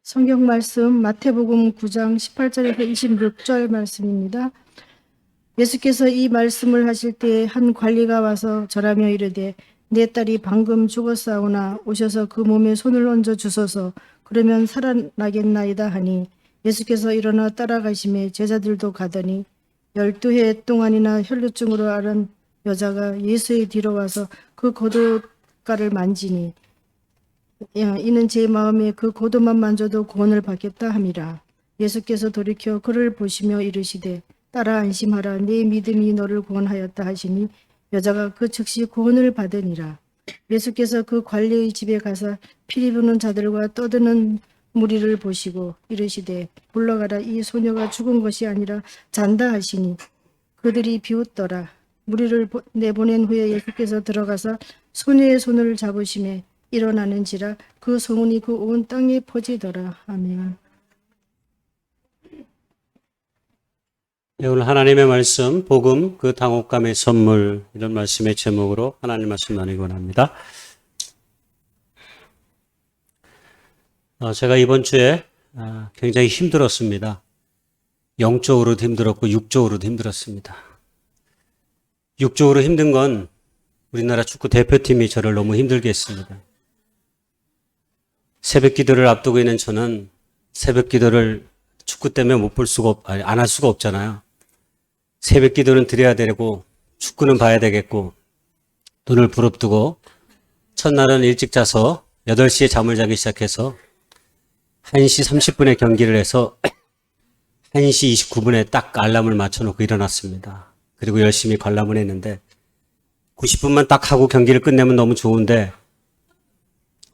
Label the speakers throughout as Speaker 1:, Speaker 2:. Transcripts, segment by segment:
Speaker 1: 성경 말씀 마태복음 9장 18절에서 26절 말씀입니다. 예수께서 이 말씀을 하실 때 한 관리가 와서 절하며 이르되 내 딸이 방금 죽었사오나 오셔서 그 몸에 손을 얹어 주소서 그러면 살아나겠나이다 하니 예수께서 일어나 따라가시매 제자들도 가더니 12해 동안이나 혈루증으로 앓은 여자가 예수의 뒤로 와서 그 겉옷가를 만지니 이는 제 마음에 그 겉옷만 만져도 구원을 받겠다 함이라. 예수께서 돌이켜 그를 보시며 이르시되 딸아 안심하라 네 믿음이 너를 구원하였다 하시니 여자가 그 즉시 구원을 받으니라. 예수께서 그 관리의 집에 가서 피리 부는 자들과 떠드는 무리를 보시고 이르시되 물러가라 이 소녀가 죽은 것이 아니라 잔다 하시니 그들이 비웃더라. 무리를 내보낸 후에 예수께서 들어가서 소녀의 손을 잡으시매 일어나는지라 그 소문이 그 온 땅에 퍼지더라. 아멘.
Speaker 2: 네, 오늘 하나님의 말씀, 복음, 그 당혹감의 선물, 이런 말씀의 제목으로 하나님 말씀 나누기 원합니다. 제가 이번 주에 굉장히 힘들었습니다. 영적으로도 힘들었고 육적으로도 힘들었습니다. 육적으로 힘든 건 우리나라 축구 대표팀이 저를 너무 힘들게 했습니다. 새벽 기도를 앞두고 있는 저는 새벽 기도를 축구 때문에 안 할 수가 없잖아요. 새벽 기도는 드려야 되고 축구는 봐야 되겠고 눈을 부릅뜨고 첫날은 일찍 자서 8시에 잠을 자기 시작해서 1시 30분에 경기를 해서 1시 29분에 딱 알람을 맞춰놓고 일어났습니다. 그리고 열심히 관람을 했는데 90분만 딱 하고 경기를 끝내면 너무 좋은데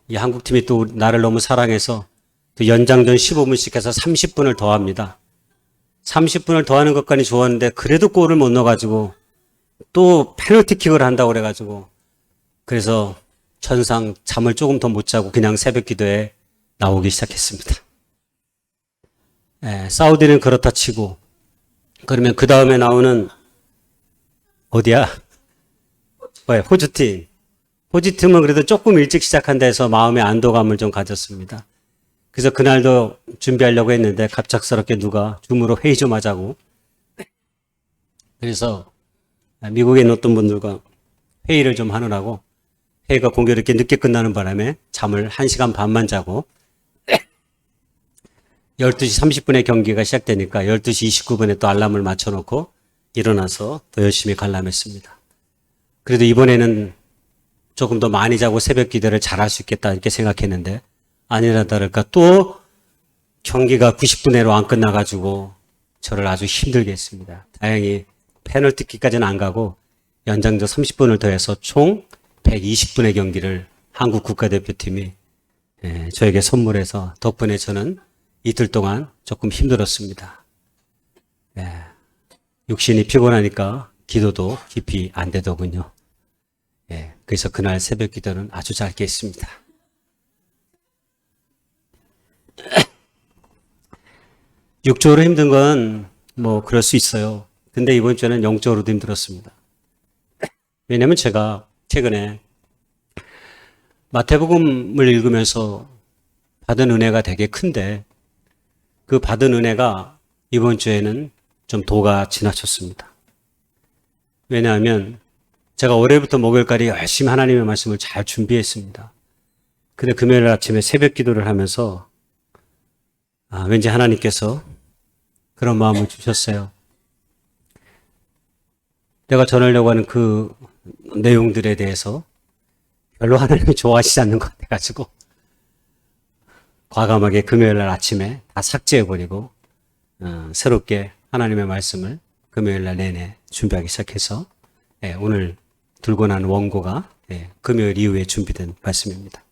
Speaker 2: 이 한국팀이 또 나를 너무 사랑해서 또 연장전 15분씩 해서 30분을 더합니다. 30분을 더하는 것까지 좋았는데 그래도 골을 못 넣어가지고 또 페널티킥을 한다고 그래가지고 그래서 전상 잠을 조금 더 못 자고 그냥 새벽 기도에 나오기 시작했습니다. 사우디는 그렇다 치고 그러면 그 다음에 나오는 어디야? 호주팀. 호주팀은 그래도 조금 일찍 시작한다 해서 마음의 안도감을 좀 가졌습니다. 그래서 그날도 준비하려고 했는데 갑작스럽게 누가 줌으로 회의 좀 하자고. 그래서 미국에 있는 어떤 분들과 회의를 좀 하느라고 회의가 공교롭게 늦게 끝나는 바람에 잠을 1시간 반만 자고 12시 30분에 경기가 시작되니까 12시 29분에 또 알람을 맞춰놓고 일어나서 더 열심히 관람했습니다. 그래도 이번에는 조금 더 많이 자고 새벽 기도를 잘할 수 있겠다 이렇게 생각했는데 아니나 다를까 또 경기가 90분에로 안 끝나가지고 저를 아주 힘들게 했습니다. 다행히 페널티킥까지는 안 가고 연장전 30분을 더해서 총 120분의 경기를 한국 국가대표팀이 저에게 선물해서 덕분에 저는 이틀 동안 조금 힘들었습니다. 육신이 피곤하니까 기도도 깊이 안 되더군요. 그래서 그날 새벽 기도는 아주 짧게 했습니다. 육적으로 힘든 건 뭐 그럴 수 있어요. 근데 이번 주에는 영적으로도 힘들었습니다. 왜냐면 제가 최근에 마태복음을 읽으면서 받은 은혜가 되게 큰데 그 받은 은혜가 이번 주에는 좀 도가 지나쳤습니다. 왜냐하면 제가 올해부터 목요일까지 열심히 하나님의 말씀을 잘 준비했습니다. 근데 금요일 아침에 새벽 기도를 하면서 왠지 하나님께서 그런 마음을 주셨어요. 내가 전하려고 하는 그 내용들에 대해서 별로 하나님이 좋아하시지 않는 것 같아가지고 과감하게 금요일 날 아침에 다 삭제해버리고 새롭게 하나님의 말씀을 금요일 날 내내 준비하기 시작해서 오늘 들고 난 원고가 금요일 이후에 준비된 말씀입니다.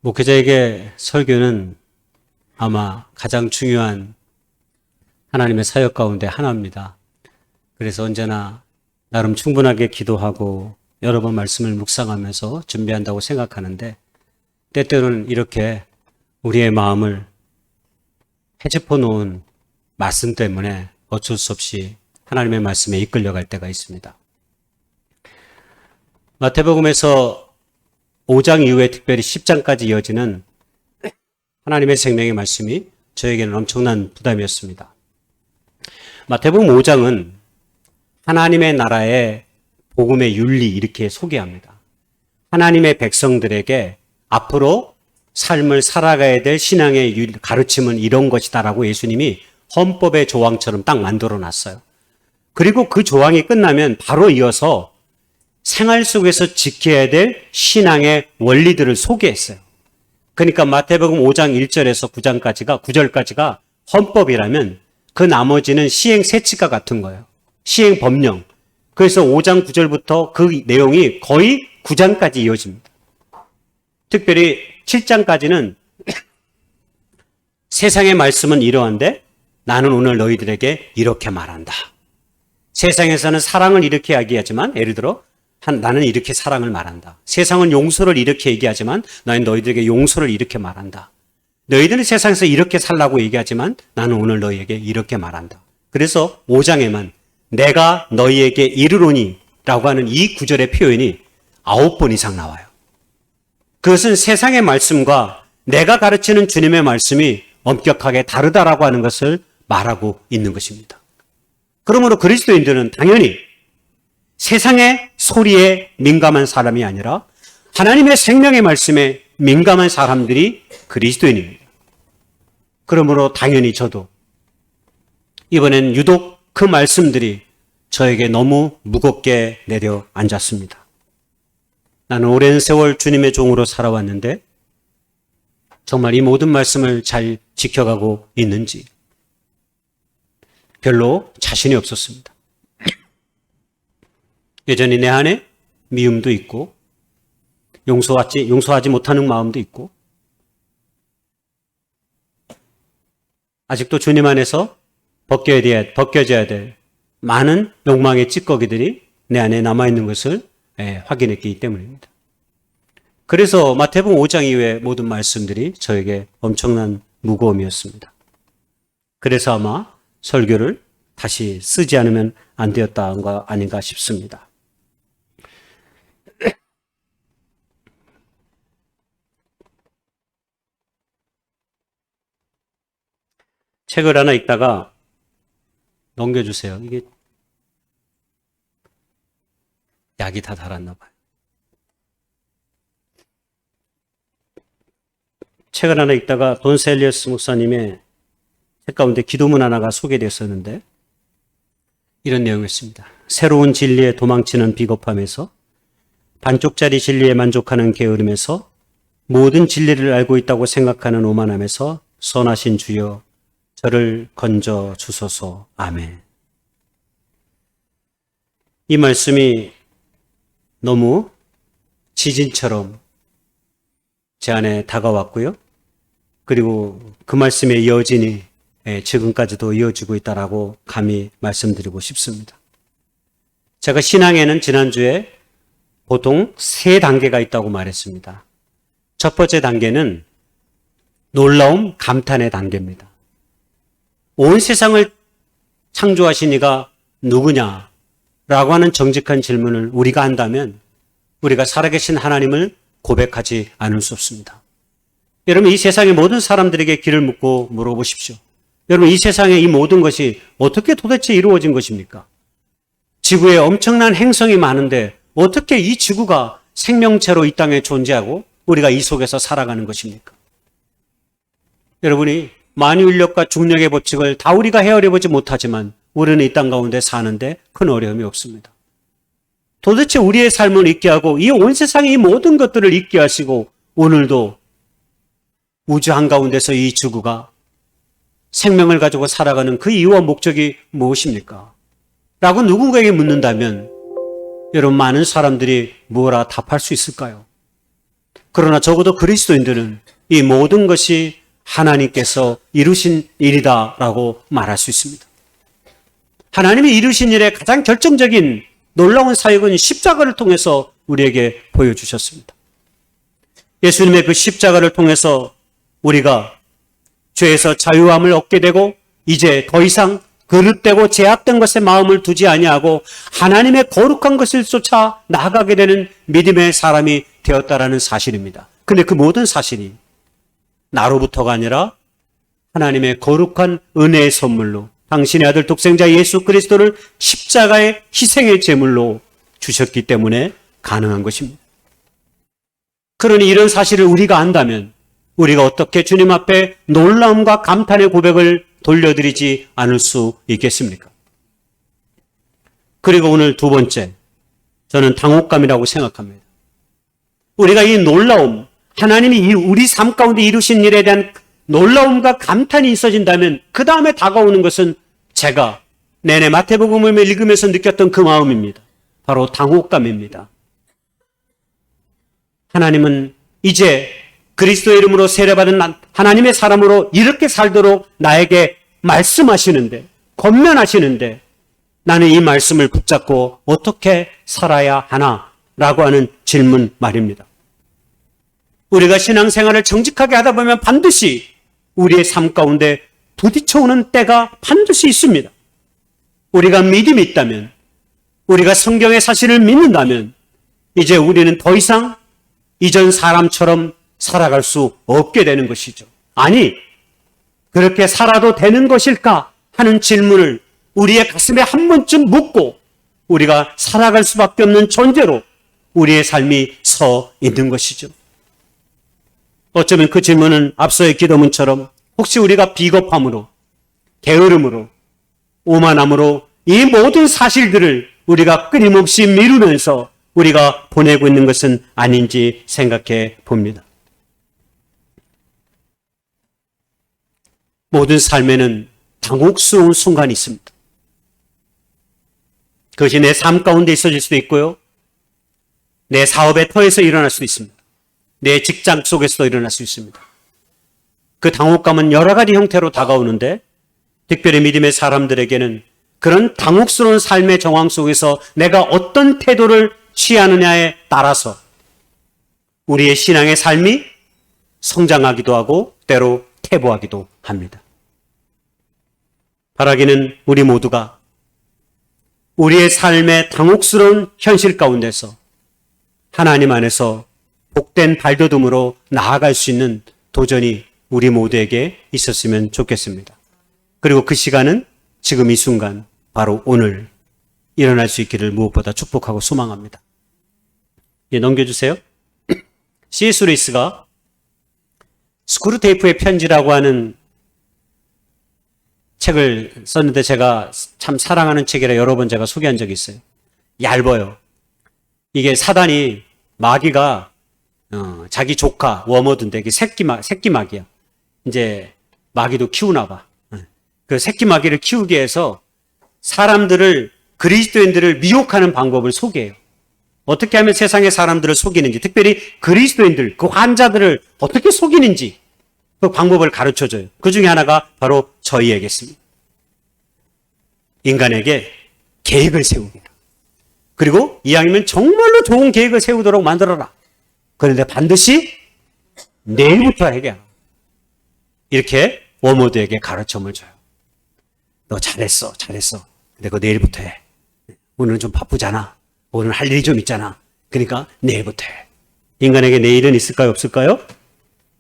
Speaker 2: 목회자에게 설교는 아마 가장 중요한 하나님의 사역 가운데 하나입니다. 그래서 언제나 나름 충분하게 기도하고 여러 번 말씀을 묵상하면서 준비한다고 생각하는데 때때로는 이렇게 우리의 마음을 헤집어 놓은 말씀 때문에 어쩔 수 없이 하나님의 말씀에 이끌려갈 때가 있습니다. 마태복음에서 5장 이후에 특별히 10장까지 이어지는 하나님의 생명의 말씀이 저에게는 엄청난 부담이었습니다. 마태복음 5장은 하나님의 나라의 복음의 윤리 이렇게 소개합니다. 하나님의 백성들에게 앞으로 삶을 살아가야 될 신앙의 가르침은 이런 것이다라고 예수님이 헌법의 조항처럼 딱 만들어 놨어요. 그리고 그 조항이 끝나면 바로 이어서 생활 속에서 지켜야 될 신앙의 원리들을 소개했어요. 그러니까 마태복음 5장 1절에서 9절까지가 헌법이라면 그 나머지는 시행 세칙과 같은 거예요. 시행 법령. 그래서 5장 9절부터 그 내용이 거의 9장까지 이어집니다. 특별히 7장까지는 세상의 말씀은 이러한데 나는 오늘 너희들에게 이렇게 말한다. 세상에서는 사랑을 이렇게 이야기하지만 예를 들어 나는 이렇게 사랑을 말한다. 세상은 용서를 이렇게 얘기하지만 나는 너희들에게 용서를 이렇게 말한다. 너희들은 세상에서 이렇게 살라고 얘기하지만 나는 오늘 너희에게 이렇게 말한다. 그래서 5장에만 내가 너희에게 이르노니 라고 하는 이 구절의 표현이 9번 이상 나와요. 그것은 세상의 말씀과 내가 가르치는 주님의 말씀이 엄격하게 다르다라고 하는 것을 말하고 있는 것입니다. 그러므로 그리스도인들은 당연히 세상의 소리에 민감한 사람이 아니라 하나님의 생명의 말씀에 민감한 사람들이 그리스도인입니다. 그러므로 당연히 저도 이번엔 유독 그 말씀들이 저에게 너무 무겁게 내려앉았습니다. 나는 오랜 세월 주님의 종으로 살아왔는데 정말 이 모든 말씀을 잘 지켜가고 있는지 별로 자신이 없었습니다. 여전히 내 안에 미움도 있고 용서하지 못하는 마음도 있고 아직도 주님 안에서 벗겨져야 될 많은 욕망의 찌꺼기들이 내 안에 남아있는 것을 확인했기 때문입니다. 그래서 마태복음 5장 이후의 모든 말씀들이 저에게 엄청난 무거움이었습니다. 그래서 아마 설교를 다시 쓰지 않으면 안 되었다가 아닌가 싶습니다. 책을 하나 읽다가 넘겨주세요. 이게 약이 다 달았나 봐요. 책을 하나 읽다가 돈 셀리어스 목사님의 책 가운데 기도문 하나가 소개되었었는데 이런 내용이었습니다. 새로운 진리에 도망치는 비겁함에서 반쪽짜리 진리에 만족하는 게으름에서 모든 진리를 알고 있다고 생각하는 오만함에서 선하신 주여 저를 건져 주소서. 아멘. 이 말씀이 너무 지진처럼 제 안에 다가왔고요. 그리고 그 말씀의 여진이 지금까지도 이어지고 있다라고 감히 말씀드리고 싶습니다. 제가 신앙에는 지난주에 보통 3단계가 있다고 말했습니다. 첫 번째 단계는 놀라움, 감탄의 단계입니다. 온 세상을 창조하신 이가 누구냐라고 하는 정직한 질문을 우리가 한다면 우리가 살아계신 하나님을 고백하지 않을 수 없습니다. 여러분, 이 세상의 모든 사람들에게 길을 묻고 물어보십시오. 여러분, 이 세상의 이 모든 것이 어떻게 도대체 이루어진 것입니까? 지구에 엄청난 행성이 많은데 어떻게 이 지구가 생명체로 이 땅에 존재하고 우리가 이 속에서 살아가는 것입니까? 여러분이 만유인력과 중력의 법칙을 다 우리가 헤아려보지 못하지만 우리는 이 땅 가운데 사는데 큰 어려움이 없습니다. 도대체 우리의 삶을 잊게 하고 이 온 세상의 이 모든 것들을 잊게 하시고 오늘도 우주 한가운데서 이 지구가 생명을 가지고 살아가는 그 이유와 목적이 무엇입니까? 라고 누군가에게 묻는다면 여러분, 많은 사람들이 뭐라 답할 수 있을까요? 그러나 적어도 그리스도인들은 이 모든 것이 하나님께서 이루신 일이다라고 말할 수 있습니다. 하나님이 이루신 일의 가장 결정적인 놀라운 사역은 십자가를 통해서 우리에게 보여주셨습니다. 예수님의 그 십자가를 통해서 우리가 죄에서 자유함을 얻게 되고 이제 더 이상 그릇되고 제약된 것에 마음을 두지 아니하고 하나님의 거룩한 것을 쫓아 나아가게 되는 믿음의 사람이 되었다라는 사실입니다. 근데 그 모든 사실이 나로부터가 아니라 하나님의 거룩한 은혜의 선물로 당신의 아들 독생자 예수 그리스도를 십자가의 희생의 제물로 주셨기 때문에 가능한 것입니다. 그러니 이런 사실을 우리가 안다면 우리가 어떻게 주님 앞에 놀라움과 감탄의 고백을 돌려드리지 않을 수 있겠습니까? 그리고 오늘 두 번째, 저는 당혹감이라고 생각합니다. 우리가 이 놀라움, 하나님이 우리 삶 가운데 이루신 일에 대한 놀라움과 감탄이 있어진다면 그 다음에 다가오는 것은 제가 내내 마태복음을 읽으면서 느꼈던 그 마음입니다. 바로 당혹감입니다. 하나님은 이제 그리스도의 이름으로 세례받은 하나님의 사람으로 이렇게 살도록 나에게 말씀하시는데, 권면하시는데 나는 이 말씀을 붙잡고 어떻게 살아야 하나라고 하는 질문 말입니다. 우리가 신앙생활을 정직하게 하다 보면 반드시 우리의 삶 가운데 부딪혀오는 때가 반드시 있습니다. 우리가 믿음이 있다면, 우리가 성경의 사실을 믿는다면 이제 우리는 더 이상 이전 사람처럼 살아갈 수 없게 되는 것이죠. 아니, 그렇게 살아도 되는 것일까 하는 질문을 우리의 가슴에 한 번쯤 묻고 우리가 살아갈 수밖에 없는 존재로 우리의 삶이 서 있는 것이죠. 어쩌면 그 질문은 앞서의 기도문처럼 혹시 우리가 비겁함으로, 게으름으로, 오만함으로 이 모든 사실들을 우리가 끊임없이 미루면서 우리가 보내고 있는 것은 아닌지 생각해 봅니다. 모든 삶에는 당혹스러운 순간이 있습니다. 그것이 내 삶 가운데 있어질 수도 있고요. 내 사업의 터에서 일어날 수도 있습니다. 내 직장 속에서도 일어날 수 있습니다. 그 당혹감은 여러 가지 형태로 다가오는데 특별히 믿음의 사람들에게는 그런 당혹스러운 삶의 정황 속에서 내가 어떤 태도를 취하느냐에 따라서 우리의 신앙의 삶이 성장하기도 하고 때로 퇴보하기도 합니다. 바라기는 우리 모두가 우리의 삶의 당혹스러운 현실 가운데서 하나님 안에서 복된 발돋움으로 나아갈 수 있는 도전이 우리 모두에게 있었으면 좋겠습니다. 그리고 그 시간은 지금 이 순간 바로 오늘 일어날 수 있기를 무엇보다 축복하고 소망합니다. 예, 넘겨주세요. C.S. 루이스가 스크루테이프의 편지라고 하는 책을 썼는데 제가 참 사랑하는 책이라 여러 번 제가 소개한 적이 있어요. 얇아요. 이게 사단이 마귀가 자기 조카 워머드인데 이게 새끼 마귀야. 이제 마귀도 키우나 봐. 그 새끼 마귀를 키우기 위해서 사람들을 그리스도인들을 미혹하는 방법을 소개해요. 어떻게 하면 세상의 사람들을 속이는지, 특별히 그리스도인들, 그 환자들을 어떻게 속이는지 그 방법을 가르쳐줘요. 그 중에 하나가 바로 저희에게 있습니다. 인간에게 계획을 세우기라. 그리고 이왕이면 정말로 좋은 계획을 세우도록 만들어라. 그런데 반드시 내일부터 해야. 이렇게 워머드에게 가르침을 줘요. 너 잘했어. 근데 그거 내일부터 해. 오늘은 좀 바쁘잖아. 오늘 할 일이 좀 있잖아. 그러니까 내일부터 해. 인간에게 내일은 있을까요? 없을까요?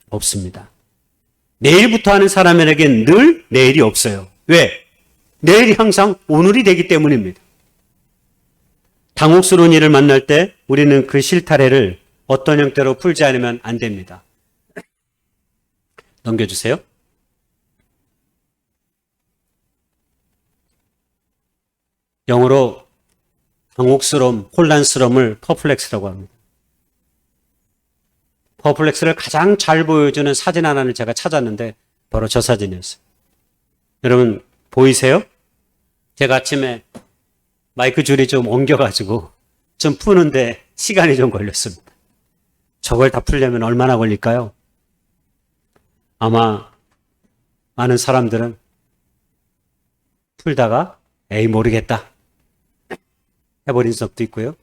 Speaker 2: 없습니다. 내일부터 하는 사람에게는 늘 내일이 없어요. 왜? 내일이 항상 오늘이 되기 때문입니다. 당혹스러운 일을 만날 때 우리는 그 실타래를 어떤 형태로 풀지 않으면 안 됩니다. 넘겨주세요. 영어로 당혹스러움, 혼란스러움을 퍼플렉스라고 합니다. 퍼플렉스를 가장 잘 보여주는 사진 하나를 제가 찾았는데 바로 저 사진이었어요. 여러분 보이세요? 제가 아침에 마이크 줄이 좀 옮겨가지고 좀 푸는데 시간이 좀 걸렸습니다. 저걸 다 풀려면 얼마나 걸릴까요? 아마 많은 사람들은 풀다가 에이 모르겠다 해버린 적도 있고요.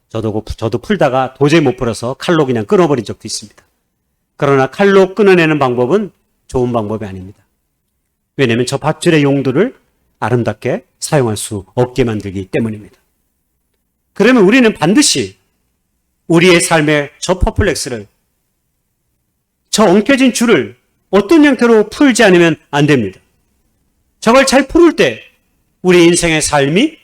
Speaker 2: 저도 풀다가 도저히 못 풀어서 칼로 그냥 끊어버린 적도 있습니다. 그러나 칼로 끊어내는 방법은 좋은 방법이 아닙니다. 왜냐하면 저 밧줄의 용도를 아름답게 사용할 수 없게 만들기 때문입니다. 그러면 우리는 반드시 우리의 삶의 저 퍼플렉스를, 저 엉켜진 줄을 어떤 형태로 풀지 않으면 안 됩니다. 저걸 잘 풀을 때 우리 인생의 삶이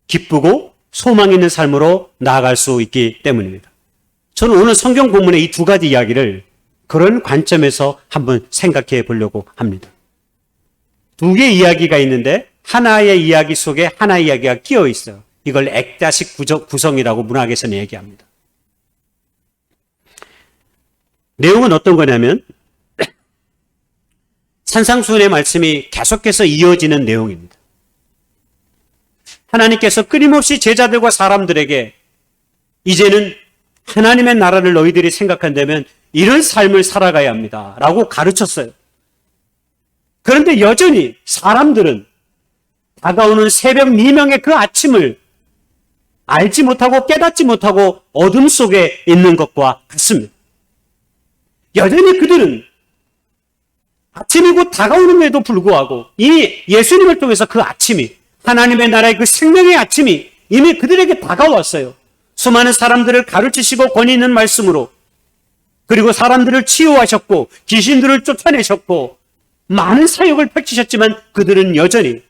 Speaker 2: 기쁘고 소망 있는 삶으로 나아갈 수 있기 때문입니다. 저는 오늘 성경 본문의 이 두 가지 이야기를 그런 관점에서 한번 생각해 보려고 합니다. 두 개의 이야기가 있는데 하나의 이야기 속에 하나의 이야기가 끼어 있어요. 이걸 액자식 구성이라고 문학에서는 얘기합니다. 내용은 어떤 거냐면 산상수훈의 말씀이 계속해서 이어지는 내용입니다. 하나님께서 끊임없이 제자들과 사람들에게 이제는 하나님의 나라를 너희들이 생각한다면 이런 삶을 살아가야 합니다. 라고 가르쳤어요. 그런데 여전히 사람들은 다가오는 새벽 미명의 그 아침을 알지 못하고 깨닫지 못하고 어둠 속에 있는 것과 같습니다. 여전히 그들은 아침이 곧 다가오는데도 불구하고 이미 예수님을 통해서 그 아침이 하나님의 나라의 그 생명의 아침이 이미 그들에게 다가왔어요. 수많은 사람들을 가르치시고 권위 있는 말씀으로 그리고 사람들을 치유하셨고 귀신들을 쫓아내셨고 많은 사역을 펼치셨지만 그들은 여전히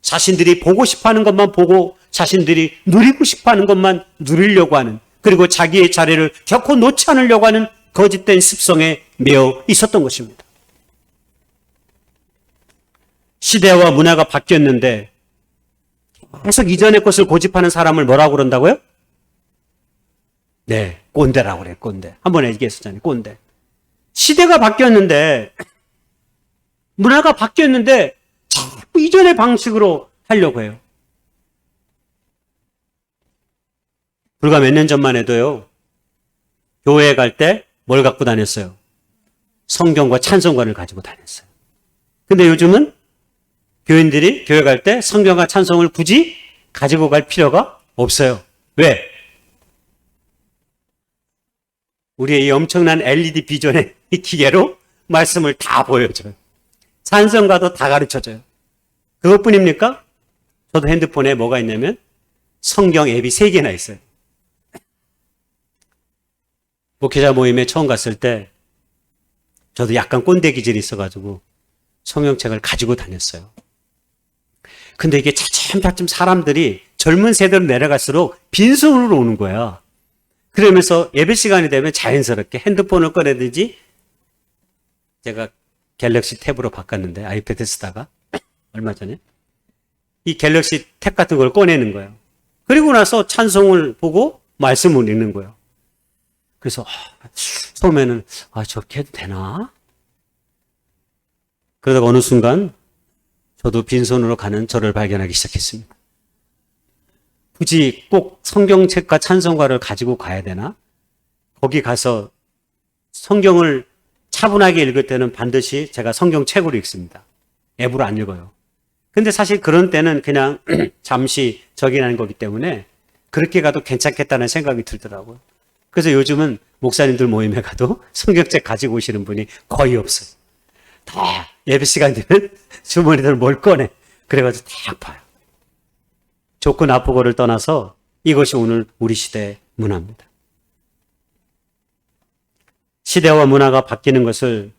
Speaker 2: 자신들이 보고 싶어하는 것만 보고 자신들이 누리고 싶어하는 것만 누리려고 하는 그리고 자기의 자리를 결코 놓지 않으려고 하는 거짓된 습성에 매여 있었던 것입니다. 시대와 문화가 바뀌었는데 계속 이전의 것을 고집하는 사람을 뭐라고 그런다고요? 네, 꼰대라고 그래요. 꼰대. 한 번 얘기했었잖아요. 꼰대. 시대가 바뀌었는데 문화가 바뀌었는데 자꾸 이전의 방식으로 하려고 해요. 불과 몇 년 전만 해도요. 교회에 갈 때 뭘 갖고 다녔어요? 성경과 찬송가를 가지고 다녔어요. 근데 요즘은 교인들이 교회 갈 때 성경과 찬송을 굳이 가지고 갈 필요가 없어요. 왜? 우리의 이 엄청난 LED 비전의 이 기계로 말씀을 다 보여줘요. 찬송가도 다 가르쳐줘요. 그것뿐입니까? 저도 핸드폰에 뭐가 있냐면 성경 앱이 3개나 있어요. 목회자 모임에 처음 갔을 때 저도 약간 꼰대 기질이 있어가지고 성경책을 가지고 다녔어요. 근데 이게 차츰차츰 사람들이 젊은 세대로 내려갈수록 빈손으로 오는 거야. 그러면서 예배 시간이 되면 자연스럽게 핸드폰을 꺼내든지 제가 갤럭시 탭으로 바꿨는데 아이패드 쓰다가 얼마 전에 이 갤럭시 탭 같은 걸 꺼내는 거예요. 그리고 나서 찬송을 보고 말씀을 읽는 거예요. 그래서 처음에는 저렇게 해도 되나? 그러다가 어느 순간 저도 빈손으로 가는 저를 발견하기 시작했습니다. 굳이 꼭 성경책과 찬송가를 가지고 가야 되나? 거기 가서 성경을 차분하게 읽을 때는 반드시 제가 성경책으로 읽습니다. 앱으로 안 읽어요. 근데 사실 그런 때는 그냥 잠시 적응하는 거기 때문에 그렇게 가도 괜찮겠다는 생각이 들더라고요. 그래서 요즘은 목사님들 모임에 가도 성경책 가지고 오시는 분이 거의 없어요. 다 예배 시간 되면 주머니들 뭘 꺼내. 그래가지고 딱 봐요. 좋고 나쁘고를 떠나서 이것이 오늘 우리 시대의 문화입니다. 시대와 문화가 바뀌는 것을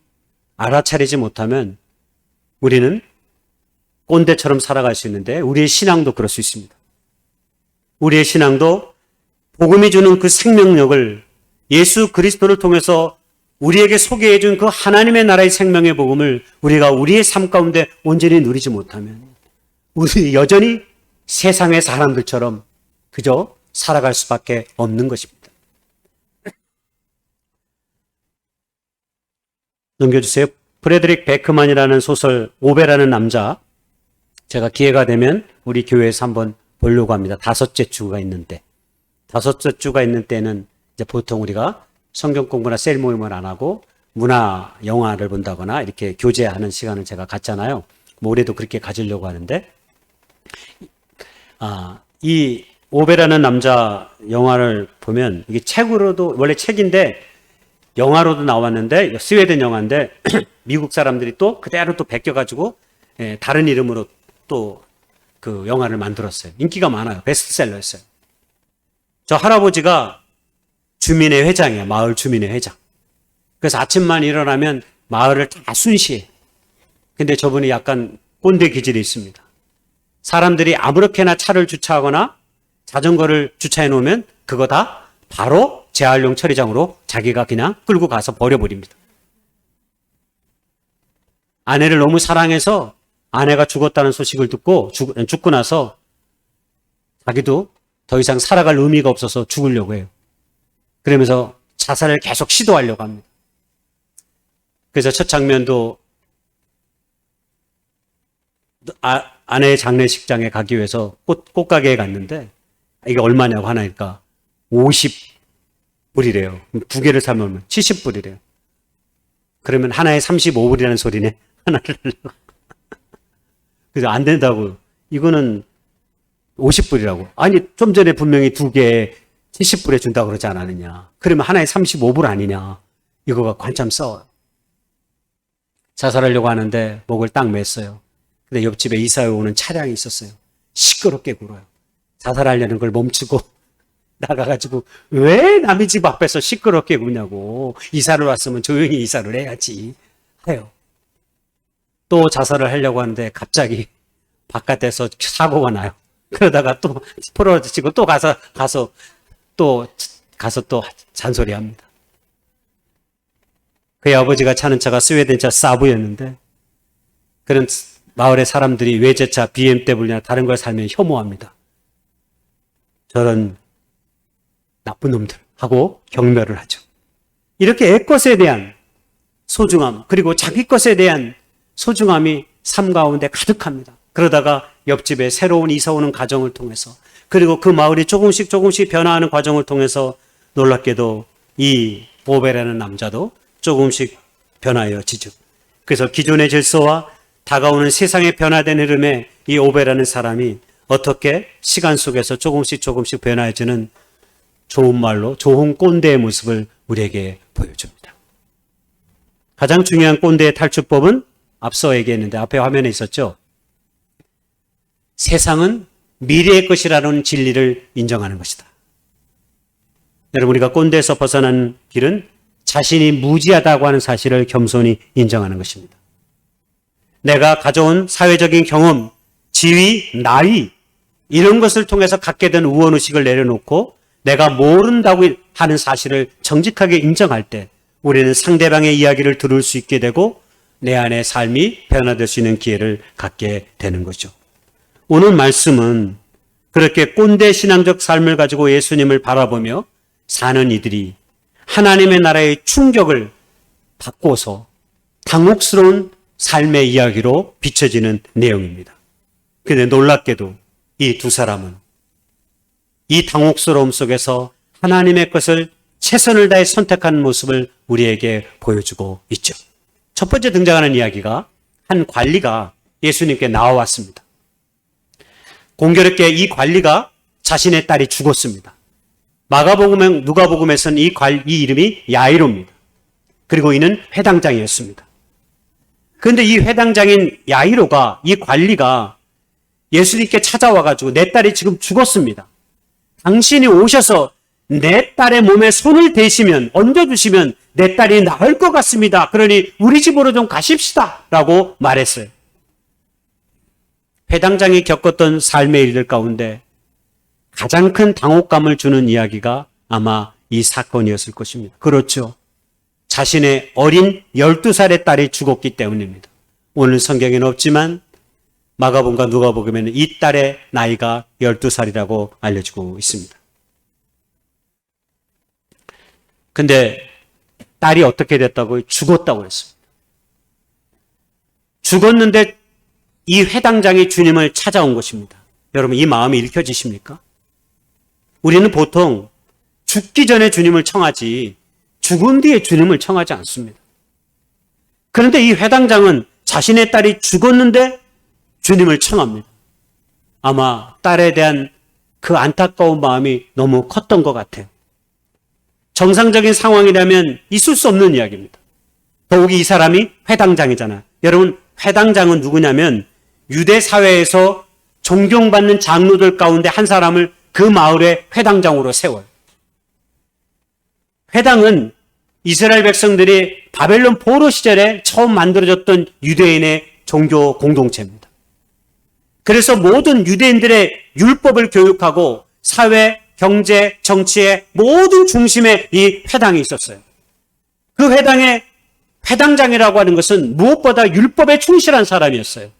Speaker 2: 알아차리지 못하면 우리는 꼰대처럼 살아갈 수 있는데 우리의 신앙도 그럴 수 있습니다. 우리의 신앙도 복음이 주는 그 생명력을 예수 그리스도를 통해서 우리에게 소개해 준 그 하나님의 나라의 생명의 복음을 우리가 우리의 삶 가운데 온전히 누리지 못하면 우리 여전히 세상의 사람들처럼 그저 살아갈 수밖에 없는 것입니다. 넘겨주세요. 프레드릭 베크만이라는 소설 오베라는 남자 제가 기회가 되면 우리 교회에서 한번 보려고 합니다. 5째 주가 있는데 5째 주가 있는 때는 이제 보통 우리가 성경 공부나 셀 모임을 안 하고 문화 영화를 본다거나 이렇게 교제하는 시간을 제가 갖잖아요. 뭐 올해도 그렇게 가지려고 하는데 이 오베라는 남자 영화를 보면 이게 책으로도 원래 책인데 영화로도 나왔는데 스웨덴 영화인데 미국 사람들이 또 그대로 또 베껴가지고 다른 이름으로 또 그 영화를 만들었어요. 인기가 많아요. 베스트셀러였어요. 저 할아버지가 주민회 회장이에요. 마을 주민회 회장. 그래서 아침만 일어나면 마을을 다 순시해. 근데 저분이 약간 꼰대 기질이 있습니다. 사람들이 아무렇게나 차를 주차하거나 자전거를 주차해 놓으면 그거 다 바로 재활용 처리장으로 자기가 그냥 끌고 가서 버려버립니다. 아내를 너무 사랑해서 아내가 죽었다는 소식을 듣고 죽고 나서 자기도 더 이상 살아갈 의미가 없어서 죽으려고 해요. 그러면서 자살을 계속 시도하려고 합니다. 그래서 첫 장면도 아내의 장례식장에 가기 위해서 꽃가게에 갔는데 이게 얼마냐고 하니까 50불이래요. 두 개를 사면 70불이래요. 그러면 하나에 35불이라는 소리네. 하나를. 그래서 안 된다고. 이거는 50불이라고. 아니 좀 전에 분명히 두 개에 70불에 준다고 그러지 않았느냐. 그러면 하나에 35불 아니냐. 이거가 관참 싸워요. 자살하려고 하는데 목을 딱 맸어요. 근데 옆집에 이사해 오는 차량이 있었어요. 시끄럽게 굴어요. 자살하려는 걸 멈추고 나가가지고 왜 남의 집 앞에서 시끄럽게 구냐고. 이사를 왔으면 조용히 이사를 해야지 해요. 또 자살을 하려고 하는데 갑자기 바깥에서 사고가 나요. 그러다가 또 풀어지고 또 가서 또 잔소리합니다. 그의 아버지가 차는 차가 스웨덴 차 사부였는데 그런 마을의 사람들이 외제차 BMW나 다른 걸 살면 혐오합니다. 저런 나쁜 놈들 하고 경멸을 하죠. 이렇게 애 것에 대한 소중함 그리고 자기 것에 대한 소중함이 삶 가운데 가득합니다. 그러다가 옆집에 새로운 이사 오는 과정을 통해서 그리고 그 마을이 조금씩 변화하는 과정을 통해서 놀랍게도 이 오베라는 남자도 조금씩 변화해지죠. 그래서 기존의 질서와 다가오는 세상의 변화된 흐름에 이 오베라는 사람이 어떻게 시간 속에서 조금씩 변화해지는 좋은 말로 좋은 꼰대의 모습을 우리에게 보여줍니다. 가장 중요한 꼰대의 탈출법은 앞서 얘기했는데 앞에 화면에 있었죠. 세상은 미래의 것이라는 진리를 인정하는 것이다. 여러분 우리가 꼰대에서 벗어난 길은 자신이 무지하다고 하는 사실을 겸손히 인정하는 것입니다. 내가 가져온 사회적인 경험, 지위, 나이 이런 것을 통해서 갖게 된 우월의식을 내려놓고 내가 모른다고 하는 사실을 정직하게 인정할 때 우리는 상대방의 이야기를 들을 수 있게 되고 내 안의 삶이 변화될 수 있는 기회를 갖게 되는 거죠. 오늘 말씀은 그렇게 꼰대 신앙적 삶을 가지고 예수님을 바라보며 사는 이들이 하나님의 나라의 충격을 받고서 당혹스러운 삶의 이야기로 비춰지는 내용입니다. 그런데 놀랍게도 이 두 사람은 이 당혹스러움 속에서 하나님의 것을 최선을 다해 선택하는 모습을 우리에게 보여주고 있죠. 첫 번째 등장하는 이야기가 한 관리가 예수님께 나와왔습니다. 공교롭게 이 관리가 자신의 딸이 죽었습니다. 마가복음, 누가복음에서는 이 이름이 야이로입니다. 그리고 이는 회당장이었습니다. 그런데 이 회당장인 야이로가 이 관리가 예수님께 찾아와가지고 내 딸이 지금 죽었습니다. 당신이 오셔서 내 딸의 몸에 손을 대시면 얹어주시면 내 딸이 나을 것 같습니다. 그러니 우리 집으로 좀 가십시다 라고 말했어요. 회당장이 겪었던 삶의 일들 가운데 가장 큰 당혹감을 주는 이야기가 아마 이 사건이었을 것입니다. 그렇죠. 자신의 어린 12살의 딸이 죽었기 때문입니다. 오늘 성경에는 없지만 마가복음과 누가복음에는 이 딸의 나이가 12살이라고 알려지고 있습니다. 근데 딸이 어떻게 됐다고요? 죽었다고 했습니다. 죽었는데 이 회당장이 주님을 찾아온 것입니다. 여러분 이 마음이 읽혀지십니까? 우리는 보통 죽기 전에 주님을 청하지 죽은 뒤에 주님을 청하지 않습니다. 그런데 이 회당장은 자신의 딸이 죽었는데 주님을 청합니다. 아마 딸에 대한 그 안타까운 마음이 너무 컸던 것 같아요. 정상적인 상황이라면 있을 수 없는 이야기입니다. 더욱이 이 사람이 회당장이잖아요. 여러분 회당장은 누구냐면 유대 사회에서 존경받는 장로들 가운데 한 사람을 그 마을의 회당장으로 세워요. 회당은
Speaker 3: 이스라엘 백성들이 바벨론 포로 시절에 처음 만들어졌던 유대인의 종교 공동체입니다. 그래서 모든 유대인들의 율법을 교육하고 사회, 경제, 정치의 모든 중심에 이 회당이 있었어요. 그 회당의 회당장이라고 하는 것은 무엇보다 율법에 충실한 사람이었어요.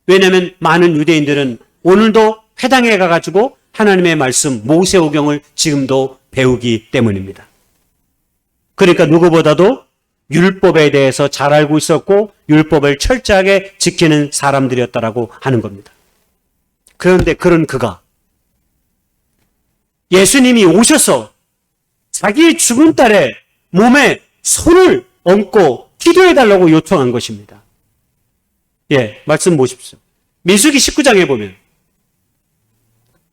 Speaker 3: 왜냐하면 많은 유대인들은 오늘도 회당에 가가지고 하나님의 말씀 모세오경을 지금도 배우기 때문입니다. 그러니까 누구보다도 율법에 대해서 잘 알고 있었고 율법을 철저하게 지키는 사람들이었다라고 하는 겁니다. 그런데 그런 그가 예수님이 오셔서 자기 죽은 딸의 몸에 손을 얹고 기도해달라고 요청한 것입니다. 예, 말씀 보십시오. 민수기 19장에 보면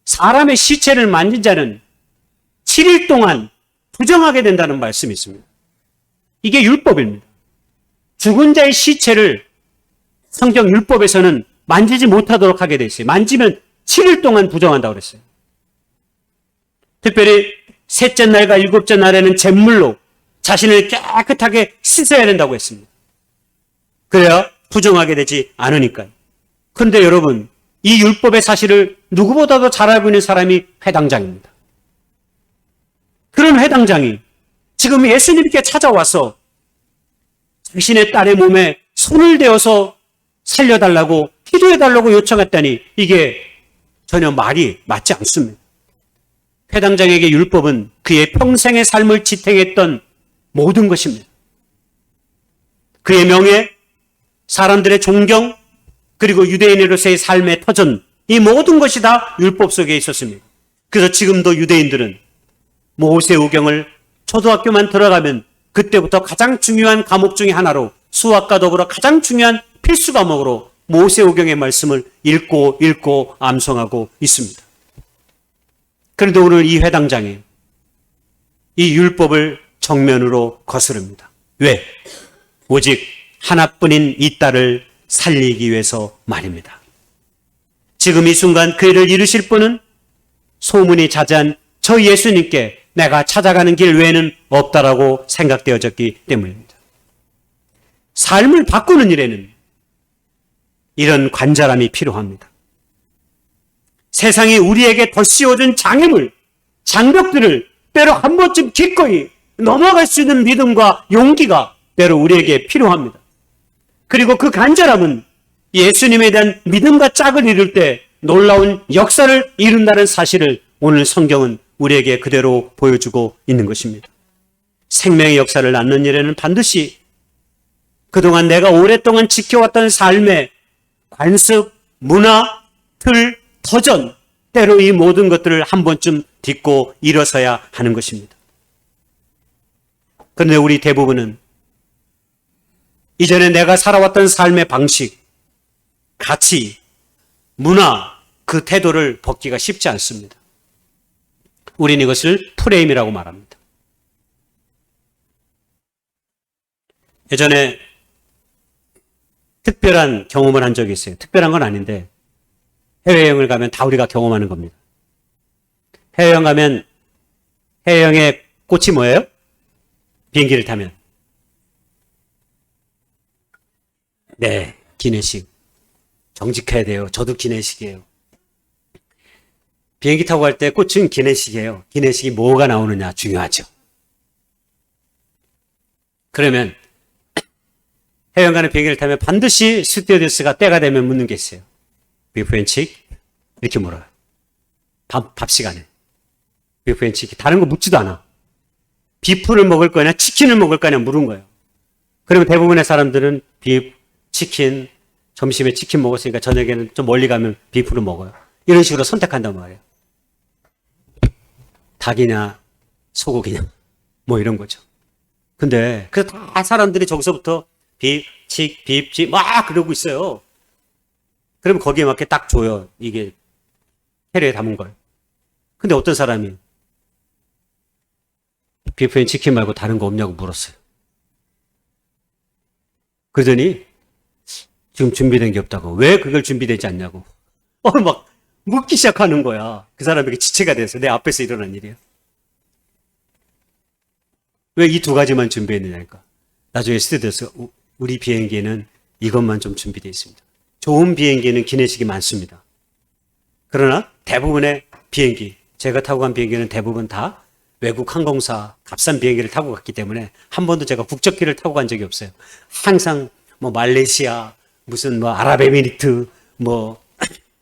Speaker 3: 사람의 시체를 만진 자는 7일 동안 부정하게 된다는 말씀이 있습니다. 이게 율법입니다. 죽은 자의 시체를 성경 율법에서는 만지지 못하도록 하게 돼 있어요. 만지면 7일 동안 부정한다고 그랬어요. 특별히 셋째 날과 일곱째 날에는 잿물로 자신을 깨끗하게 씻어야 된다고 했습니다. 그래야 부정하게 되지 않으니까요. 그런데 여러분, 이 율법의 사실을 누구보다도 잘 알고 있는 사람이 회당장입니다. 그런 회당장이 지금 예수님께 찾아와서 자신의 딸의 몸에 손을 대어서 살려달라고 기도해달라고 요청했다니 이게 전혀 말이 맞지 않습니다. 회당장에게 율법은 그의 평생의 삶을 지탱했던 모든 것입니다. 그의 명예, 사람들의 존경, 그리고 유대인으로서의 삶의 터전, 이 모든 것이 다 율법 속에 있었습니다. 그래서 지금도 유대인들은 모세오경을 초등학교만 들어가면 그때부터 가장 중요한 과목 중에 하나로 수학과 더불어 가장 중요한 필수 과목으로 모세오경의 말씀을 읽고 암송하고 있습니다. 그런데 오늘 이 회당장에 이 율법을 정면으로 거스릅니다. 왜? 오직 하나뿐인 이 딸을 살리기 위해서 말입니다. 지금 이 순간 그 일을 이루실 분은 소문이 자자한 저 예수님께 내가 찾아가는 길 외에는 없다라고 생각되어졌기 때문입니다. 삶을 바꾸는 일에는 이런 관절함이 필요합니다. 세상이 우리에게 덧씌워준 장애물, 장벽들을 때로 한 번쯤 기꺼이 넘어갈 수 있는 믿음과 용기가 때로 우리에게 필요합니다. 그리고 그 간절함은 예수님에 대한 믿음과 짝을 이룰 때 놀라운 역사를 이룬다는 사실을 오늘 성경은 우리에게 그대로 보여주고 있는 것입니다. 생명의 역사를 낳는 일에는 반드시 그동안 내가 오랫동안 지켜왔던 삶의 관습, 문화, 틀, 터전, 때로 이 모든 것들을 한 번쯤 딛고 일어서야 하는 것입니다. 그런데 우리 대부분은 이전에 내가 살아왔던 삶의 방식, 가치, 문화, 그 태도를 벗기가 쉽지 않습니다. 우리는 이것을 프레임이라고 말합니다. 예전에 특별한 경험을 한 적이 있어요. 특별한 건 아닌데 해외여행을 가면 다 우리가 경험하는 겁니다. 해외여행 가면 해외여행의 꽃이 뭐예요? 비행기를 타면. 네, 기내식. 정직해야 돼요. 저도 기내식이에요. 비행기 타고 갈 때 꽃은 기내식이에요. 기내식이 뭐가 나오느냐 중요하죠. 그러면 해외여행 가는 비행기를 타면 반드시 스튜어디스가 때가 되면 묻는 게 있어요. 비프 앤 치킨? 이렇게 물어요. 밥 시간에. 비프 앤 치킨. 다른 거 묻지도 않아. 비프를 먹을 거냐 치킨을 먹을 거냐 물은 거예요. 그러면 대부분의 사람들은 비프, 치킨, 점심에 치킨 먹었으니까 저녁에는 좀 멀리 가면 비프를 먹어요. 이런 식으로 선택한단 말이에요. 닭이냐 소고기냐 뭐 이런 거죠. 근데 그래서 다 사람들이 저기서부터 비 막 그러고 있어요. 그러면 거기에 맞게 딱 줘요. 이게 캐리어에 담은 걸. 근데 어떤 사람이 비프 앤 치킨 말고 다른 거 없냐고 물었어요. 그러더니 지금 준비된 게 없다고. 왜 그걸 준비되지 않냐고. 막 묻기 시작하는 거야. 그 사람에게 지체가 돼서 내 앞에서 일어난 일이에요.
Speaker 2: 왜 이 두 가지만 준비했느냐니까. 나중에 스튜디오에서 우리 비행기에는 이것만 좀 준비되어 있습니다. 좋은 비행기는 기내식이 많습니다. 그러나 대부분의 비행기, 제가 타고 간 비행기는 대부분 다 외국 항공사 값싼 비행기를 타고 갔기 때문에 한 번도 제가 국적기를 타고 간 적이 없어요. 항상 뭐 말레이시아, 무슨 뭐 아랍에미리트, 뭐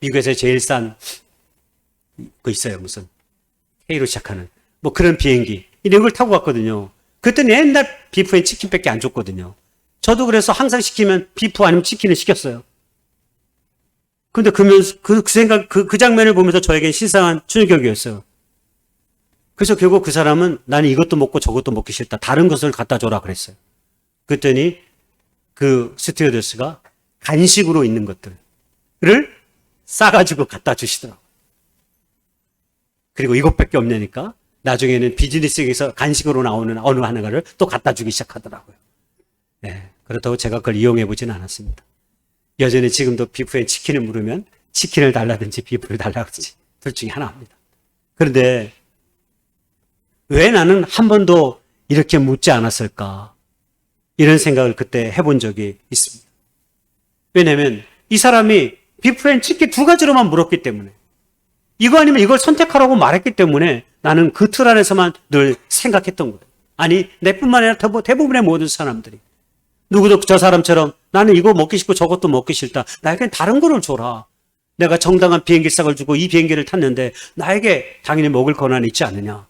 Speaker 2: 미국에서 제일 싼 거 있어요. 무슨 K로 시작하는 뭐 그런 비행기 이런 걸 타고 갔거든요. 그때는 옛날 비프 앤 치킨밖에 안 줬거든요. 저도 그래서 항상 시키면 비프 아니면 치킨을 시켰어요. 근데 그 장면을 보면서 저에겐 신성한 충격이었어요. 그래서 결국 그 사람은 나는 이것도 먹고 저것도 먹기 싫다. 다른 것을 갖다 줘라 그랬어요. 그랬더니 그 스튜어디스가 간식으로 있는 것들을 싸가지고 갖다 주시더라고요. 그리고 이것밖에 없냐니까 나중에는 비즈니스에서 간식으로 나오는 어느 하나를 또 갖다 주기 시작하더라고요. 네, 그렇다고 제가 그걸 이용해 보지는 않았습니다. 여전히 지금도 비프 앤 치킨을 물으면 치킨을 달라든지 비프를 달라든지 둘 중에 하나입니다. 그런데 왜 나는 한 번도 이렇게 묻지 않았을까? 이런 생각을 그때 해본 적이 있습니다. 왜냐하면 이 사람이 비프 앤 치킨 두 가지로만 물었기 때문에 이거 아니면 이걸 선택하라고 말했기 때문에 나는 그 틀 안에서만 늘 생각했던 거예요. 아니 내뿐만 아니라 대부분의 모든 사람들이 누구도 저 사람처럼 나는 이거 먹기 싫고 저것도 먹기 싫다. 나에겐 다른 거를 줘라. 내가 정당한 비행기 싹을 주고 이 비행기를 탔는데 나에게 당연히 먹을 권한이 있지 않느냐.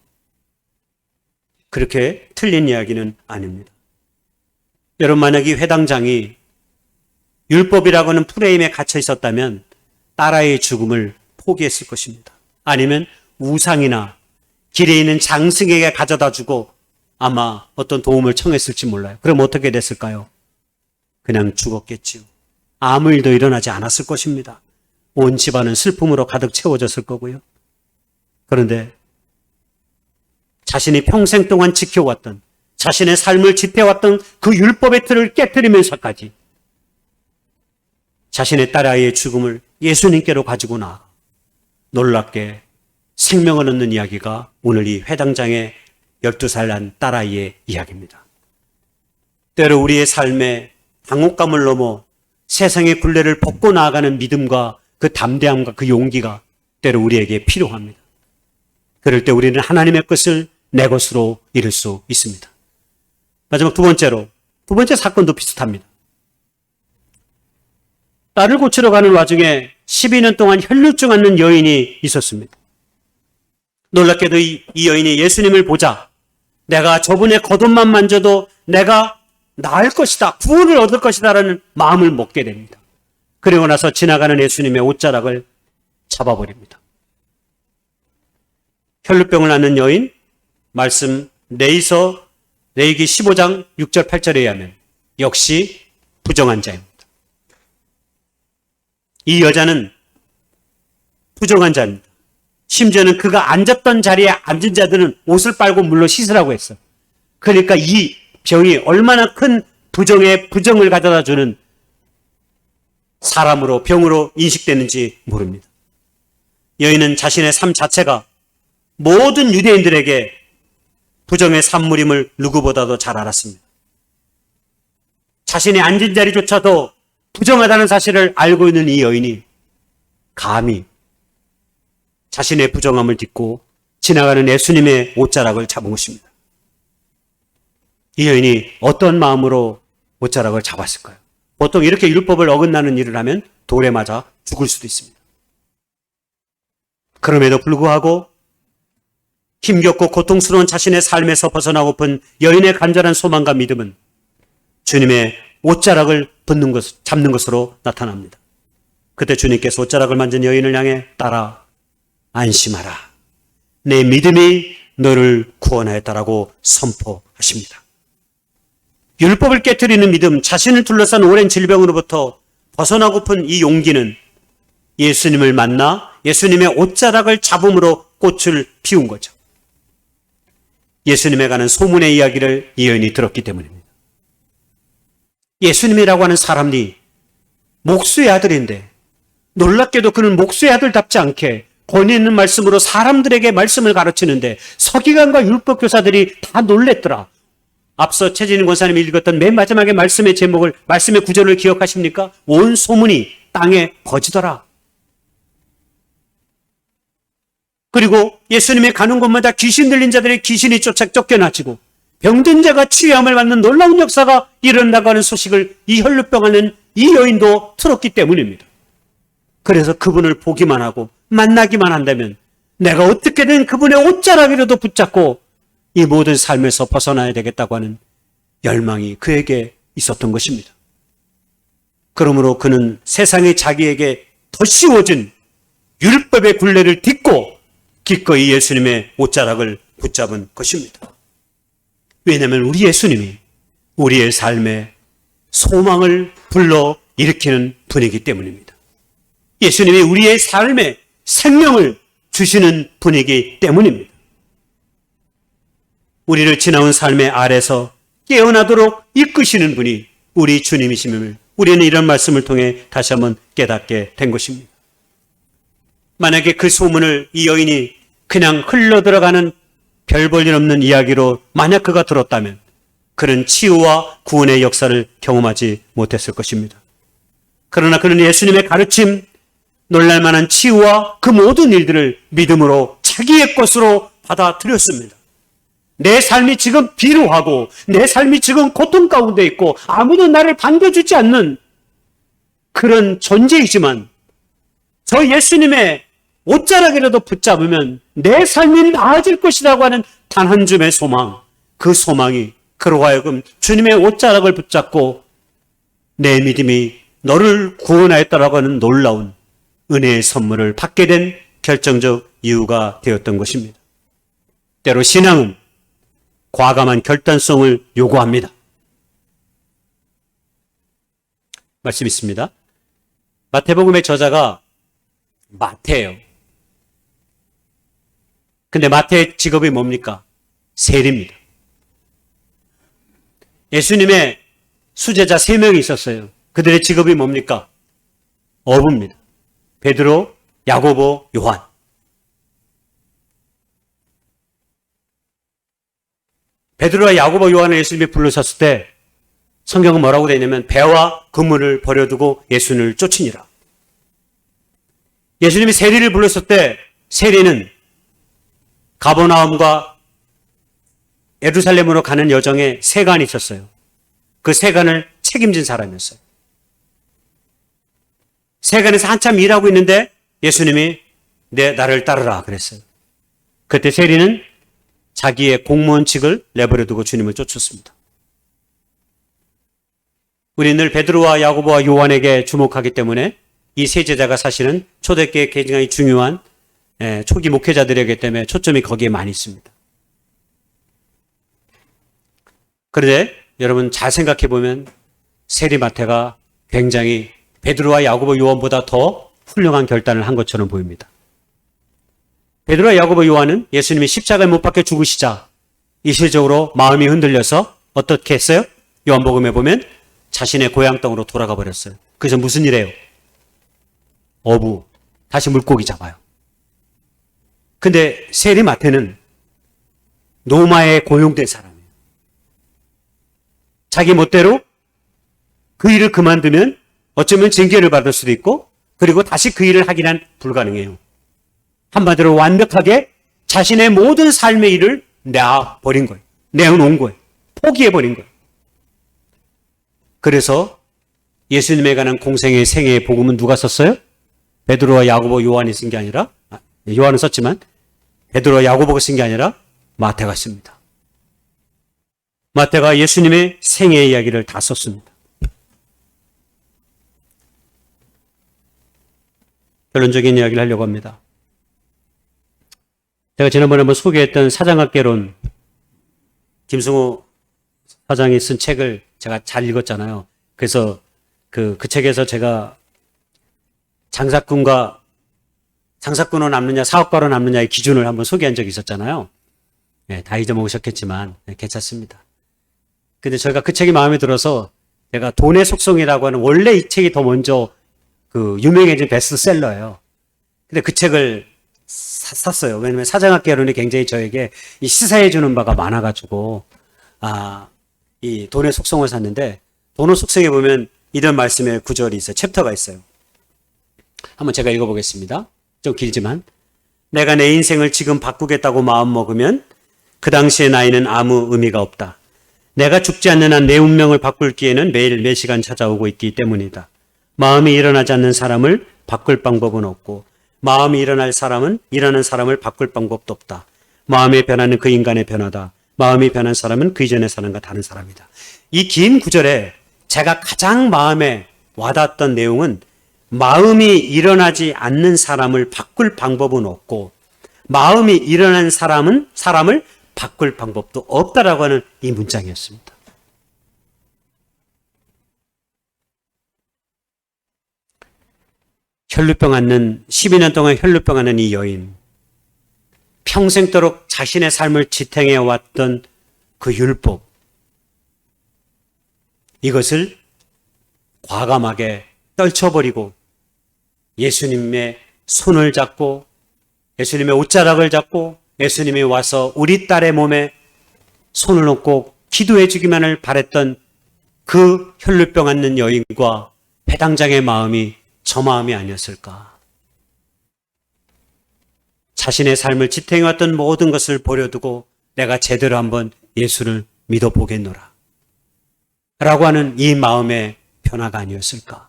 Speaker 2: 그렇게 틀린 이야기는 아닙니다. 여러분 만약 이 회당장이 율법이라고 하는 프레임에 갇혀 있었다면 딸아이의 죽음을 포기했을 것입니다. 아니면 우상이나 길에 있는 장승에게 가져다 주고 아마 어떤 도움을 청했을지 몰라요. 그럼 어떻게 됐을까요? 그냥 죽었겠지요. 아무 일도 일어나지 않았을 것입니다. 온 집안은 슬픔으로 가득 채워졌을 거고요. 그런데 자신이 평생 동안 지켜왔던 자신의 삶을 지켜왔던 그 율법의 틀을 깨뜨리면서까지 자신의 딸아이의 죽음을 예수님께로 가지고 나아 놀랍게 생명을 얻는 이야기가 오늘 이 회당장의 12살 난 딸아이의 이야기입니다. 때로 우리의 삶에 당혹감을 넘어 세상의 굴레를 벗고 나아가는 믿음과 그 담대함과 그 용기가 때로 우리에게 필요합니다. 그럴 때 우리는 하나님의 것을 내 것으로 이룰 수 있습니다. 마지막 두 번째 사건도 비슷합니다. 딸을 고치러 가는 와중에 12년 동안 혈루증 앓는 여인이 있었습니다. 놀랍게도 이 여인이 예수님을 보자 내가 저분의 겉옷만 만져도 내가 나을 것이다, 구원을 얻을 것이다 라는 마음을 먹게 됩니다. 그리고 나서 지나가는 예수님의 옷자락을 잡아버립니다. 혈루병을 앓는 여인, 말씀 레위기 15장 6절 8절에 의하면 역시 부정한 자입니다. 이 여자는 부정한 자입니다. 심지어는 그가 앉았던 자리에 앉은 자들은 옷을 빨고 물로 씻으라고 했어. 그러니까 이 병이 얼마나 큰 부정을 가져다 주는 사람으로 병으로 인식되는지 모릅니다. 여인은 자신의 삶 자체가 모든 유대인들에게 부정의 산물임을 누구보다도 잘 알았습니다. 자신이 앉은 자리조차도 부정하다는 사실을 알고 있는 이 여인이 감히 자신의 부정함을 딛고 지나가는 예수님의 옷자락을 잡은 것입니다. 이 여인이 어떤 마음으로 옷자락을 잡았을까요? 보통 이렇게 율법을 어긋나는 일을 하면 돌에 맞아 죽을 수도 있습니다. 그럼에도 불구하고 힘겹고 고통스러운 자신의 삶에서 벗어나고픈 여인의 간절한 소망과 믿음은 주님의 옷자락을 잡는 것으로 나타납니다. 그때 주님께서 옷자락을 만진 여인을 향해 딸아 안심하라. 내 믿음이 너를 구원하였다라고 선포하십니다. 율법을 깨트리는 믿음, 자신을 둘러싼 오랜 질병으로부터 벗어나고픈 이 용기는 예수님을 만나 예수님의 옷자락을 잡음으로 꽃을 피운 거죠. 예수님에 관한 소문의 이야기를 이 여인이 들었기 때문입니다. 예수님이라고 하는 사람이 목수의 아들인데 놀랍게도 그는 목수의 아들답지 않게 권위 있는 말씀으로 사람들에게 말씀을 가르치는데 서기관과 율법교사들이 다 놀랬더라.
Speaker 3: 앞서 최진인 권사님이 읽었던 맨 마지막에 말씀의 제목을, 말씀의 구절을 기억하십니까? 온 소문이 땅에 퍼지더라. 그리고 예수님이 가는 곳마다 귀신 들린 자들의 귀신이 쫓겨나지고 병든 자가 치유함을 받는 놀라운 역사가 일어난다고 하는 소식을 이 혈루병하는 이 여인도 들었기 때문입니다. 그래서 그분을 보기만 하고 만나기만 한다면 내가 어떻게든 그분의 옷자락이라도 붙잡고 이 모든 삶에서 벗어나야 되겠다고 하는 열망이 그에게 있었던 것입니다. 그러므로 그는 세상이 자기에게 더 씌워진 율법의 굴레를 딛고 기꺼이 예수님의 옷자락을 붙잡은 것입니다. 왜냐하면 우리 예수님이 우리의 삶에 소망을 불러 일으키는 분이기 때문입니다. 예수님이 우리의 삶에 생명을 주시는 분이기 때문입니다. 우리를 지나온 삶의 아래서 깨어나도록 이끄시는 분이 우리 주님이심을 우리는 이런 말씀을 통해 다시 한번 깨닫게 된 것입니다. 만약에 그 소문을 이 여인이 그냥 흘러들어가는 별 볼 일 없는 이야기로 만약 그가 들었다면 그는 치유와 구원의 역사를 경험하지 못했을 것입니다. 그러나 그는 예수님의 가르침, 놀랄만한 치유와 그 모든 일들을 믿음으로 자기의 것으로 받아들였습니다. 내 삶이 지금 비루하고 내 삶이 지금 고통 가운데 있고 아무도 나를 반겨주지 않는 그런 존재이지만 저 예수님의 옷자락이라도 붙잡으면 내 삶이 나아질 것이라고 하는 단 한 줌의 소망, 그 소망이 그로 하여금 주님의 옷자락을 붙잡고 내 믿음이 너를 구원하였다라고 하는 놀라운 은혜의 선물을 받게 된 결정적 이유가 되었던 것입니다. 때로 신앙은 과감한 결단성을 요구합니다. 말씀 있습니다. 마태복음의 저자가 마태예요. 근데 마태의 직업이 뭡니까? 세리입니다. 예수님의 수제자 3명이 있었어요. 그들의 직업이 뭡니까? 어부입니다. 베드로, 야고보, 요한. 베드로와 야고보, 요한을 예수님이 불러섰을 때 성경은 뭐라고 되어 있냐면 배와 그물을 버려두고 예수님을 쫓으니라. 예수님이 세리를 불렀을 때 세리는 가버나움과 예루살렘으로 가는 여정에 세관이 있었어요. 그 세관을 책임진 사람이었어요. 세관에서 한참 일하고 있는데 예수님이 나를 따르라 그랬어요. 그때 세리는 자기의 공무원직을 내버려두고 주님을 쫓았습니다. 우리는 늘 베드로와 야고보와 요한에게 주목하기 때문에 이 세 제자가 사실은 초대교회 굉장히 중요한 초기 목회자들이기 때문에 초점이 거기에 많이 있습니다. 그런데 여러분 잘 생각해 보면 세리 마태가 굉장히 베드로와 야고보 요한보다 더 훌륭한 결단을 한 것처럼 보입니다. 베드로와 야고보 요한은 예수님이 십자가에 못 박혀 죽으시자 이실적으로 마음이 흔들려서 어떻게 했어요? 요한복음에 보면 자신의 고향 땅으로 돌아가 버렸어요. 그래서 무슨 일 해요? 어부, 다시 물고기 잡아요. 근데 세리 마태는 로마에 고용된 사람이에요. 자기 멋대로 그 일을 그만두면 어쩌면 징계를 받을 수도 있고 그리고 다시 그 일을 하기는 불가능해요. 한마디로 완벽하게 자신의 모든 삶의 일을 내어버린 거예요. 내어놓은 거예요. 포기해버린 거예요. 그래서 예수님에 관한 공생의 생애의 복음은 누가 썼어요? 베드로와 야고보 요한이 쓴 게 아니라 요한은 썼지만 베드로와 야고보가 쓴 게 아니라 마태가 씁니다. 마태가 예수님의 생애 이야기를 다 썼습니다. 결론적인 이야기를 하려고 합니다. 제가 지난번에 한번 소개했던 사장학개론 김승호 사장이 쓴 책을 제가 잘 읽었잖아요. 그래서 그 책에서 제가 장사꾼으로 남느냐 사업가로 남느냐의 기준을 한번 소개한 적이 있었잖아요. 네, 다 잊어먹으셨겠지만 괜찮습니다. 근데 저희가 그 책이 마음에 들어서 제가 돈의 속성이라고 하는 원래 이 책이 더 먼저 유명해진 베스트셀러예요. 근데 그 책을 샀어요. 왜냐면 사장학개론이 굉장히 저에게 시사해 주는 바가 많아가지고 이 돈의 속성을 샀는데 돈의 속성에 보면 이런 말씀의 구절이 있어요. 챕터가 있어요. 한번 제가 읽어보겠습니다. 좀 길지만 내가 내 인생을 지금 바꾸겠다고 마음먹으면 그 당시의 나이는 아무 의미가 없다. 내가 죽지 않는 한 내 운명을 바꿀 기회는 매일 매 시간 찾아오고 있기 때문이다. 마음이 일어나지 않는 사람을 바꿀 방법은 없고 마음이 일어나는 사람을 바꿀 방법도 없다. 마음의 변화는 그 인간의 변화다. 마음이 변한 사람은 그 이전의 사람과 다른 사람이다. 이 긴 구절에 제가 가장 마음에 와닿았던 내용은 마음이 일어나지 않는 사람을 바꿀 방법은 없고 마음이 일어난 사람을 바꿀 방법도 없다라고 하는 이 문장이었습니다. 혈루병 앓는 12년 동안 혈루병 앓는 이 여인, 평생도록 자신의 삶을 지탱해 왔던 그 율법, 이것을 과감하게 떨쳐버리고 예수님의 손을 잡고 예수님의 옷자락을 잡고 예수님이 와서 우리 딸의 몸에 손을 얹고 기도해 주기만을 바랬던 그 혈루병 앓는 여인과 배당장의 마음이 저 마음이 아니었을까. 자신의 삶을 지탱해왔던 모든 것을 버려두고 내가 제대로 한번 예수를 믿어보겠노라 라고 하는 이 마음의 변화가 아니었을까.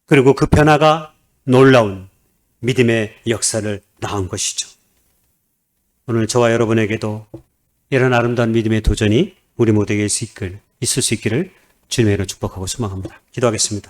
Speaker 3: 그리고 그 변화가 놀라운 믿음의 역사를 낳은 것이죠. 오늘 저와 여러분에게도 이런 아름다운 믿음의 도전이 우리 모두에게 있을 수 있기를 주님의 이름으로 축복하고 소망합니다. 기도하겠습니다.